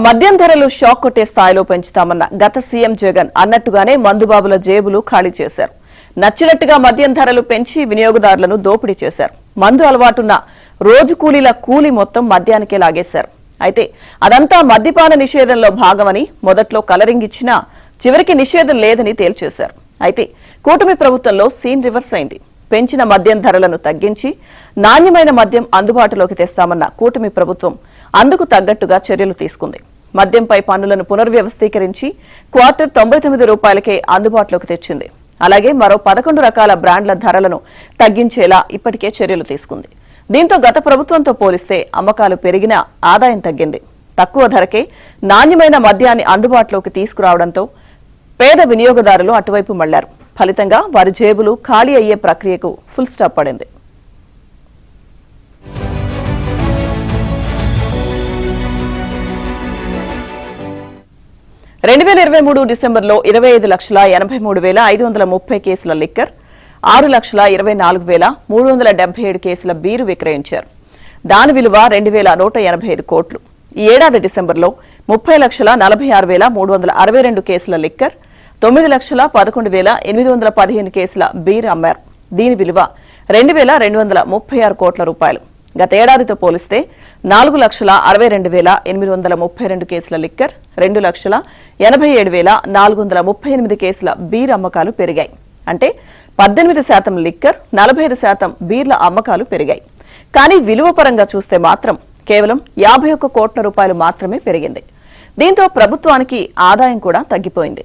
మద్యం ధరలు షాక్ కొట్టే స్థాయిలో పెంచుతామన్న గత సీఎం జగన్ అన్నట్టుగానే మందుబాబుల జేబులు ఖాళీ చేశారు. నచ్చినట్టుగా మద్యం ధరలు పెంచి వినియోగదారులను దోపిడీ చేశారు. మందు అలవాటున్న రోజు కూలీల కూలీ మొత్తం మద్యానికే లాగేశారు. అయితే అదంతా మద్యపాన నిషేధంలో భాగమని మొదట్లో కలరింగ్ ఇచ్చినా చివరికి నిషేధం లేదని తేల్చేశారు. అయితే కూటమి ప్రభుత్వంలో సీన్ రివర్స్ అయింది. పెంచిన మద్యం ధరలను తగ్గించి నాణ్యమైన మద్యం అందుబాటులోకి తెస్తామన్న కూటమి ప్రభుత్వం అందుకు తగ్గట్టుగా చర్యలు తీసుకుంది. మద్యంపై పన్నులను పునర్వ్యవస్థీకరించి క్వార్టర్ 99 రూపాయలకే అందుబాటులోకి తెచ్చింది. అలాగే మరో 11 రకాల బ్రాండ్ల ధరలను తగ్గించేలా ఇప్పటికే చర్యలు తీసుకుంది. దీంతో గత ప్రభుత్వంతో పోలిస్తే అమ్మకాలు పెరిగినా ఆదాయం తగ్గింది. తక్కువ ధరకే నాణ్యమైన మద్యాన్ని అందుబాటులోకి తీసుకురావడంతో పేద వినియోగదారులు అటువైపు మళ్లారు. ఫలితంగా వారి జేబులు ఖాళీ అయ్యే ప్రక్రియకు ఫుల్ స్టాప్ పడింది. డిసెంబర్లో 25,83,530 కేసుల లిక్కర్, 6,24,377 కేసుల బీరు విక్రయించారు. దాని విలువ 2,185 కోట్లు. ఈ ఏడాది డిసెంబర్లో 30,46,362 కేసుల లిక్కర్, 9,11,815 కేసుల బీర్ అమ్మారు. దీని విలువ 2,236 కోట్ల రూపాయలు. గత ఏడాదితో పోలిస్తే 4,62,832 కేసుల లిక్కర్, 2,87,438 కేసుల బీర్ అమ్మకాలు పెరిగాయి. అంటే 18% లిక్కర్, 45% బీర్ల అమ్మకాలు పెరిగాయి. కానీ విలువ పరంగా చూస్తే మాత్రం కేవలం 51 కోట్ల రూపాయలు మాత్రమే పెరిగింది. దీంతో ప్రభుత్వానికి ఆదాయం కూడా తగ్గిపోయింది.